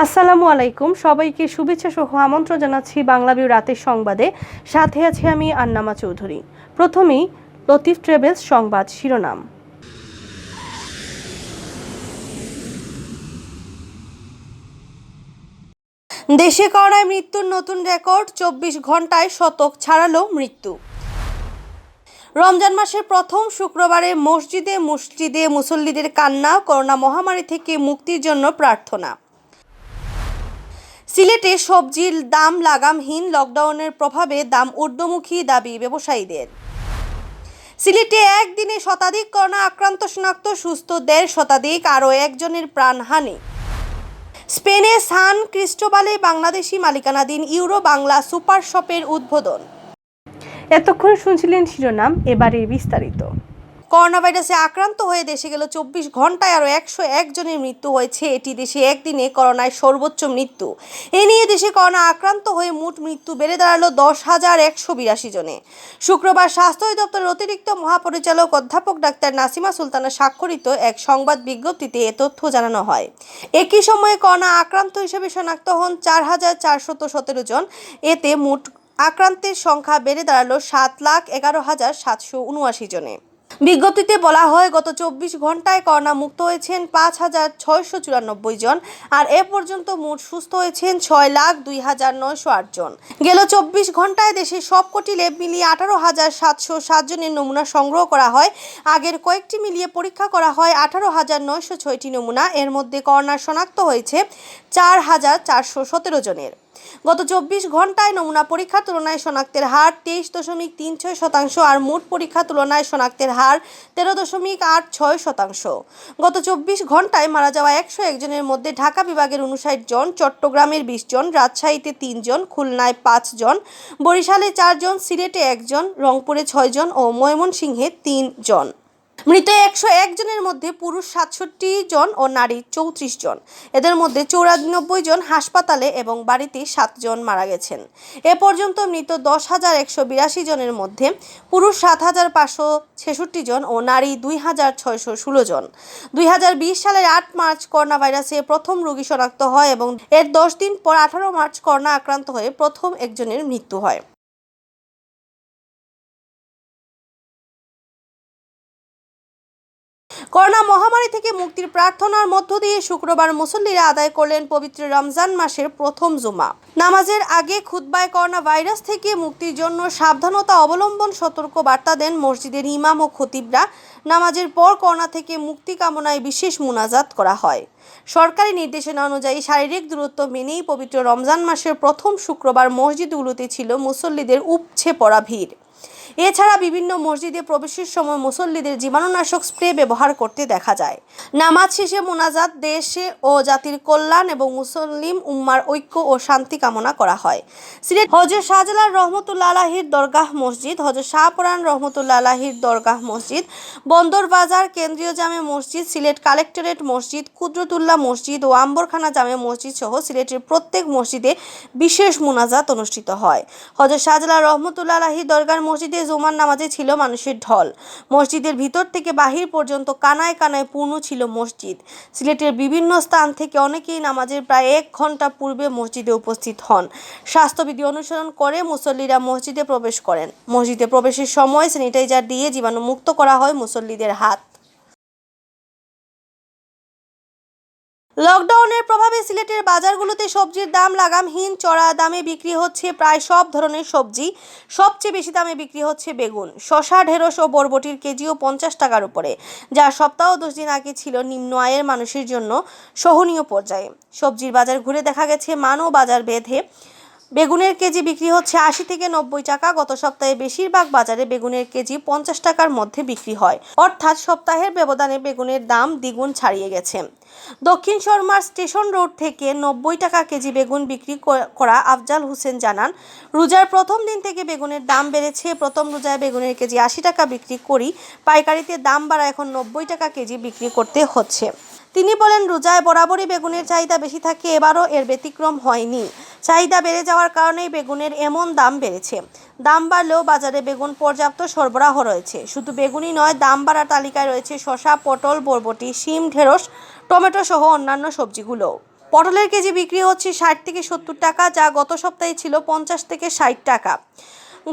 আসসালামু আলাইকুম, সবাইকে শুভেচ্ছা সহ আমন্ত্রণ জানাচ্ছি বাংলাভিউ রাতের সংবাদে। সাথে আছি আমি আন্নামা চৌধুরী। প্রথমেই লতিফ ট্রাভেলস সংবাদ শিরোনাম। দেশে করোনায় মৃত্যুর নতুন রেকর্ড, 24 ঘন্টায় শতক ছাড়ালো মৃত্যু। রমজান মাসের প্রথম শুক্রবারে মসজিদে মুসল্লিদের কান্না, করোনা মহামারী থেকে মুক্তির জন্য প্রার্থনা। সিলেটে সবজির দাম লাগামহীন, লকডাউনের প্রভাবে দাম ঊর্ধ্বমুখী, দাবি ব্যবসায়ীদের। সিলেটে একদিনে শতাধিক করোনা আক্রান্ত শনাক্ত, সুস্থ 1.5 শতাধিক, আরও একজনের প্রাণহানি। স্পেনে সান ক্রিস্টোবালে বাংলাদেশি মালিকানাধীন ইউরো বাংলা সুপার শপের উদ্বোধন। এতক্ষণ শুনছিলেন শিরোনাম, এবারে বিস্তারিত। করোনা ভাইরাসে আক্রান্ত হয়ে দেশে গেল 24 ঘন্টায় আরও 101 জনের মৃত্যু হয়েছে। এটি দেশে একদিনে করোনায় সর্বোচ্চ মৃত্যু। এ নিয়ে দেশে করোনা আক্রান্ত হয়ে মোট মৃত্যু বেড়ে দাঁড়ালো 10,182 জনে। শুক্রবার স্বাস্থ্য অধিদপ্তরের অতিরিক্ত মহাপরিচালক অধ্যাপক ডাক্তার নাসিমা সুলতানা স্বাক্ষরিত এক সংবাদ বিজ্ঞপ্তিতে এ তথ্য জানানো হয়। একই সময়ে করোনা আক্রান্ত হিসেবে শনাক্ত হন 4,417 জন। এতে মোট আক্রান্তের সংখ্যা বেড়ে দাঁড়ালো 7,11,779 জনে। বিজ্ঞপ্তিতে বলা হয়, গত 24 ঘন্টায় করোনা মুক্ত হয়েছেন 5,694 জন, আর এ পর্যন্ত মোট সুস্থ হয়েছেন 6,02,908 জন। গেল 24 ঘন্টায় দেশের সবকটি ল্যাব মিলিয়ে 18,707 জনের নমুনা সংগ্রহ করা হয়। আগের কয়েকটি মিলিয়ে পরীক্ষা করা হয় 18,906টি নমুনা। এর মধ্যে করোনা শনাক্ত হয়েছে 4,417 জনের। গত 24 ঘন্টায় নমুনা পরীক্ষার তুলনায় শনাক্তের হার 23.36%, আর মোট পরীক্ষার তুলনায় শনাক্তের হার 13.86%। গত 24 ঘন্টায় মারা যাওয়া 101 জনের মধ্যে ঢাকা বিভাগের 59 জন, চট্টগ্রামের 20 জন, রাজশাহীতে 3 জন, খুলনায় 5 জন, বরিশালে 4 জন, সিলেটে 1 জন, রংপুরে 6 জন ও ময়মনসিংহে 3 জন। মৃত 101 জনের মধ্যে পুরুষ 67 জন ও নারী 34 জন। এদের মধ্যে 94 জন হাসপাতালে এবং বাড়িতে 7 জন মারা গেছেন। এ পর্যন্ত মৃত 10,182 জনের মধ্যে পুরুষ 7,566 জন ও নারী 2,616 জন। 2020 সালের 8 মার্চ করোনা ভাইরাসে প্রথম রোগী শনাক্ত হয় এবং এর 10 দিন পর 18 মার্চ করোনা আক্রান্ত হয়ে প্রথম একজনের মৃত্যু হয়। করোনা মহামারী থেকে মুক্তির প্রার্থনার মধ্য দিয়ে শুক্রবার মুসল্লিরা আদায় করলেন পবিত্র রমজান মাসের প্রথম জুমা। নামাজের আগে খুতবায় করোনা ভাইরাস থেকে মুক্তির জন্য সাবধানতা অবলম্বন সতর্ক বার্তা দেন মসজিদের ইমাম ও খতিবরা। নামাজের পর করোনা থেকে মুক্তি কামনায় বিশেষ মুনাজাত করা হয়। সরকারি নির্দেশনা অনুযায়ী শারীরিক দূরত্ব মেনেই পবিত্র রমজান মাসের প্রথম শুক্রবার মসজিদগুলোতে ছিল মুসল্লিদের উপচে পড়া ভিড়। এছাড়া বিভিন্ন মসজিদে প্রবেশের সময় মুসল্লিদের জীবাণুনাশক স্প্রে ব্যবহার করতে দেখা যায়। নামাজ শেষে মুনাজাত দেশে ও জাতির কল্যাণ এবং মুসলিম উম্মার ঐক্য ও শান্তি কামনা করা হয়। সিলেট হযরত শাহজালাল রহমতুল্লাহ আলাইহির দরগাহ মসজিদ, হযরত শাহপরান রহমতুল্লাহ আলাইহির দরগাহ মসজিদ, বন্দর বাজার কেন্দ্রীয় জামে মসজিদ, সিলেট কালেক্টরেট মসজিদ, কুদরতুল্লাহ মসজিদ ও আম্বরখানা জামে মসজিদ সহ সিলেটের প্রত্যেক মসজিদে বিশেষ মুনাজাত অনুষ্ঠিত হয়। হযরত শাহজালাল রহমতুল্লাহ আলাইহির দরগাহ মসজিদে জুমার নামাজে ছিল মানুষের ঢল। মসজিদের ভিতর থেকে বাহির পর্যন্ত কানায় কানায় পূর্ণ ছিল মসজিদ। সিলেটের বিভিন্ন স্থান থেকে অনেকেই নামাজের প্রায় 1 ঘন্টা পূর্বে মসজিদে উপস্থিত হন। স্বাস্থ্যবিধি অনুসরণ করে মুসল্লিরা মসজিদে প্রবেশ করেন। মসজিদে প্রবেশের সময় স্যানিটাইজার দিয়ে জীবাণুমুক্ত করা হয় মুসল্লিদের হাত। লকডাউনের প্রভাবে সিলেটের বাজারগুলোতে সবজির দাম লাগামহীন, চড়া দামে বিক্রি হচ্ছে প্রায় সব ধরনের সবজি। সবচেয়ে বেশি দামে বিক্রি হচ্ছে বেগুন, শসা, ঢেঁড়স ও বরবটির কেজিও 50 টাকার উপরে, যা সপ্তাহ 10 দিন আগে ছিল নিম্ন আয়ের মানুষের জন্য সহনীয় পর্যায়ে। সবজির বাজার ঘুরে দেখা গেছে মান ও বাজার ভেদে বেগুনের কেজি বিক্রি হচ্ছে 80 থেকে 90 টাকা। গত সপ্তাহে বেশিরভাগ বাজারে বেগুনের কেজি 50 টাকার মধ্যে বিক্রি হয়, অর্থাৎ সপ্তাহের ব্যবধানে বেগুনের দাম দ্বিগুণ ছাড়িয়ে গেছে। দক্ষিণ শর্মার স্টেশন রোড থেকে 90 টাকা কেজি বেগুন বিক্রি করা আফজাল হোসেন জানান, রোজার প্রথম দিন থেকে বেগুনের দাম বেড়েছে। প্রথম রোজায় বেগুনের কেজি 80 টাকা বিক্রি করি, পাইকারিতে দাম বাড়া এখন 90 টাকা কেজি বিক্রি করতে হচ্ছে। তিনি বলেন, রোজায় বরাবরই বেগুনের চাহিদা বেশি থাকে, এবারও এর ব্যতিক্রম হয়নি। চাহিদা বেড়ে যাওয়ার কারণেই বেগুনের এমন দাম বেড়েছে। দাম বাড়লেও বাজারে বেগুন পর্যাপ্ত সরবরাহ রয়েছে। শুধু বেগুনই নয়, দাম বাড়ার তালিকায় রয়েছে শসা, পটল, বরবটি, শিম, ঢেঁড়স, টমেটো সহ অন্যান্য সবজিগুলো। পটলের কেজি বিক্রি হচ্ছে 60 থেকে 70 টাকা, যা গত সপ্তাহে ছিল 50 থেকে 60 টাকা।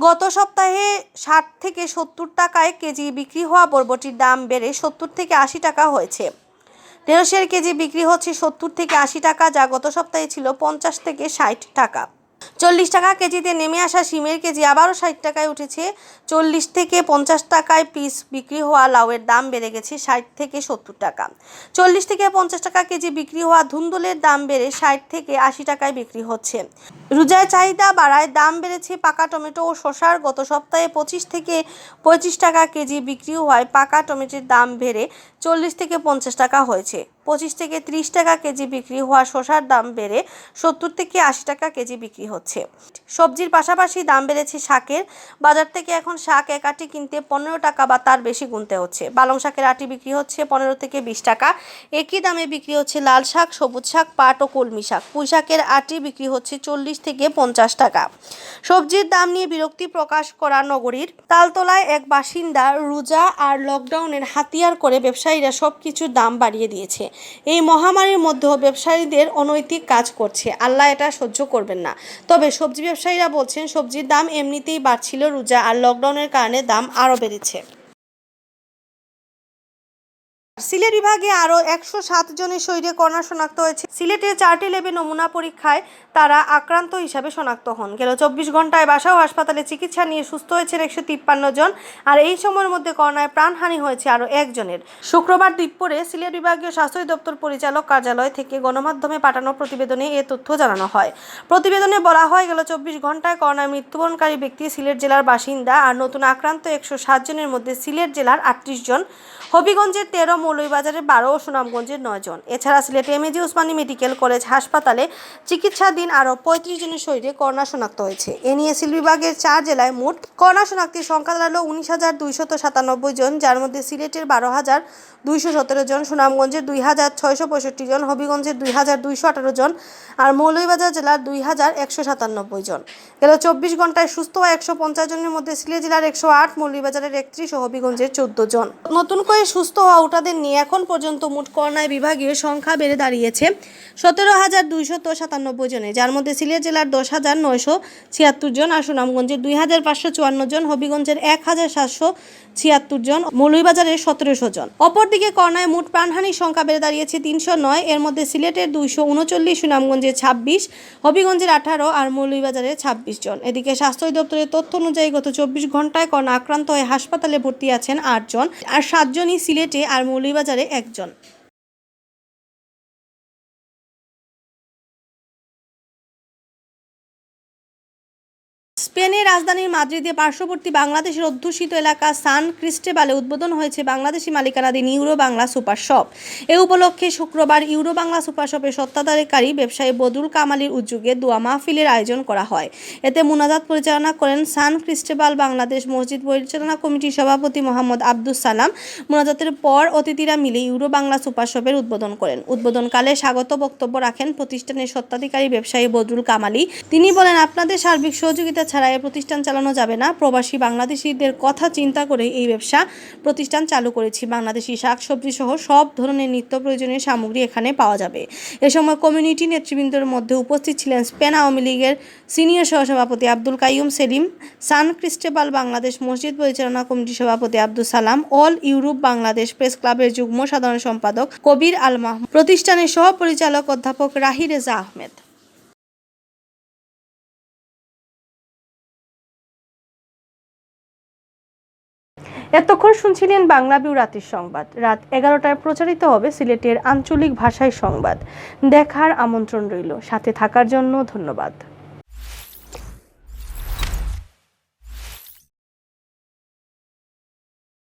গত সপ্তাহে 60 থেকে 70 টাকায় কেজি বিক্রি হওয়া বরবটির দাম বেড়ে 70 থেকে 80 টাকা হয়েছে। ঢেঁড়সের কেজি বিক্রি হচ্ছে 70 থেকে 80 টাকা, যা গত সপ্তাহে ছিল 50 থেকে 60 টাকা। 40 টাকা কেজিতে নেমে আসা শিমের কেজি আবারও 60 টাকায় উঠেছে। 40 থেকে 50 টাকায় পিস বিক্রি হওয়া লাউয়ের দাম বেড়ে গেছে 60 থেকে 70 টাকা। 40 থেকে 50 টাকা কেজি বিক্রি হওয়া ধুন্দুলের দাম বেড়ে 60 থেকে 80 টাকায় বিক্রি হচ্ছে। রোজায় চাহিদা বাড়ায় দাম বেড়েছে পাকা টমেটো ও শসার। গত সপ্তাহে 25 থেকে 25 টাকা কেজি বিক্রি হওয়ায় পাকা টমেটোর দাম বেড়ে 40 থেকে 50 টাকা হয়েছে। 25 থেকে 30 টাকা কেজি বিক্রি হওয়া শসার দাম বেড়ে 70 থেকে 80 টাকা কেজি বিক্রি হচ্ছে। সবজির পাশাপাশি দাম বেড়েছে শাকের। বাজার থেকে এখন শাক এক আটি কিনতে 15 টাকা বা তার বেশি গুনতে হচ্ছে। পালং শাকের আটি বিক্রি হচ্ছে 15 থেকে 20 টাকা। একই দামে বিক্রি হচ্ছে লাল শাক, সবুজ শাক, পাট ও কলমি শাক। পুঁই শাকের আটি বিক্রি হচ্ছে 40 থেকে 50 টাকা। সবজির দাম নিয়ে বিরক্তি প্রকাশ করা নগরীর তালতলায় এক বাসিন্দা রোজা আর লকডাউনের হাতিয়ার করে ব্যবসায়ীরা সবকিছুর দাম বাড়িয়ে দিয়েছে। এই মহামারীর মধ্যেও ব্যবসায়ীদের অনৈতিক কাজ করছে। আল্লাহ এটা সহ্য করবেন না। তবে সবজি ব্যবসায়ীরা বলছেন সবজির দাম এমনিতেই বাড়ছিল, রোজা আর লকডাউনের কারণে দাম আরও বেড়েছে। সিলেট বিভাগে আরও 107 জনের শরীরে করোনা শনাক্ত হয়েছে। সিলেটের 4টি ল্যাবে নমুনা পরীক্ষায় তারা আক্রান্ত হিসাবে শনাক্ত হন। গেল 24 ঘন্টায় বাসা ও হাসপাতালে চিকিৎসা নিয়ে সুস্থ হয়েছেন 153 জন। আর এই সময়ের মধ্যে করোনায় প্রাণহানি হয়েছে আরও একজনের। শুক্রবার দুপুরে সিলেট বিভাগীয় স্বাস্থ্য দপ্তর পরিচালক কার্যালয় থেকে গণমাধ্যমে পাঠানো প্রতিবেদনে এ তথ্য জানানো হয়। প্রতিবেদনে বলা হয়, গেল 24 ঘন্টায় করোনায় মৃত্যুবরণকারী ব্যক্তি সিলেট জেলার বাসিন্দা। আর নতুন আক্রান্ত 107 জনের মধ্যে সিলেট জেলার 38 জন, হবিগঞ্জের 13, মৌলভীবাজারের 12 ও সুনামগঞ্জের 9 জন। এছাড়া Sylhet MAG Osmani medical college হাসপাতালে চিকিৎসাধীন আরও 35 জনের শরীরে করোনা শনাক্ত হয়েছে। এ নিয়ে সিলেট বিভাগের 4 জেলায় মোট করোনা শনাক্তের সংখ্যা দাঁড়ালো 19,297 জন, যার মধ্যে সিলেটের 12,217 জন, সুনামগঞ্জের 2,665 জন, হবিগঞ্জের 2,218 জন আর মৌলভীবাজার জেলার 2,197 জন। গেল 24 ঘন্টায় সুস্থ হওয়া 150 জনের মধ্যে সিলেট জেলার 108, মৌলভীবাজারের 31 ও হবিগঞ্জের 14 জন। নতুন করে সুস্থ হওয়া ওটাদের নিয়ে এখন পর্যন্ত মোট করোনায় বিভাগীয় সংখ্যা বেড়ে দাঁড়িয়েছে 17,297 জনে, যার মধ্যে সিলেট জেলার 10,976 জন আর সুনামগঞ্জের 2,554 জন, হবিগঞ্জের 1,776 জন, মৌলভীবাজারের 1,700 জন। অপরদিকে করোনায় মোট প্রাণহানির সংখ্যা বেড়ে দাঁড়িয়েছে 309। এর মধ্যে সিলেটের 239, সুনামগঞ্জের 26, হবিগঞ্জের 18 আর মৌলভীবাজারের 26 জন। এদিকে স্বাস্থ্য দপ্তরের তথ্য অনুযায়ী গত 24 ঘন্টায় করোনা আক্রান্ত হয়ে হাসপাতালে ভর্তি আছেন 8 জন, আর 7 জনই সিলেটে আর মৌলভীবাজারে 1 জন। স্পেনের রাজধানীর মাদ্রিদে পার্শ্ববর্তী বাংলাদেশের অধ্যুষিত এলাকা সান ক্রিস্টেবালে উদ্বোধন হয়েছে বাংলাদেশি মালিকানাধীন ইউরো বাংলা সুপার শপ। এ উপলক্ষে শুক্রবার ইউরো বাংলা সুপার শপের স্বত্বাধিকারী ব্যবসায়ী বদরুল কামালের উদ্যোগে দোয়া মাহফিলের আয়োজন করা হয়। এতে মুনাজাত পরিচালনা করেন সান ক্রিস্টেবাল বাংলাদেশ মসজিদ পরিচালনা কমিটির সভাপতি মোহাম্মদ আব্দুস সালাম। মুনাজাতের পর অতিথিরা মিলে ইউরো বাংলা সুপার শপের উদ্বোধন করেন। উদ্বোধনকালে স্বাগত বক্তব্য রাখেন প্রতিষ্ঠানের স্বত্বাধিকারী ব্যবসায়ী বদরুল কামালি। তিনি বলেন, আপনাদের সার্বিক সহযোগিতা ছাড়া এই প্রতিষ্ঠান চালানো যাবে না। প্রবাসী বাংলাদেশিদের কথা চিন্তা করে এই ব্যবসা প্রতিষ্ঠান চালু করেছি। বাংলাদেশি শাকসবজি সহ সব ধরনের নিত্য প্রয়োজনীয় সামগ্রী এখানে পাওয়া যাবে। এ সময় কমিউনিটি নেতৃবৃন্দের মধ্যে উপস্থিত ছিলেন স্পেন আওয়ামী লীগের সিনিয়র সহসভাপতি আব্দুল কাইয়ুম সেলিম, সান ক্রিস্টেবাল বাংলাদেশ মসজিদ পরিচালনা কমিটির সভাপতি Abdul Salam, all Europe Bangladesh press ক্লাবের যুগ্ম সাধারণ সম্পাদক কবির আল মাহমুদ, প্রতিষ্ঠানের সহ পরিচালক অধ্যাপক রাহি রেজা আহমেদ। এতক্ষণ শুনছিলেন বাংলাভিউ রাতের সংবাদ। রাত 11টায় প্রচারিত হবে সিলেটের আঞ্চলিক ভাষায় সংবাদ। দেখার আমন্ত্রণ রইল। সাথে থাকার জন্য ধন্যবাদ।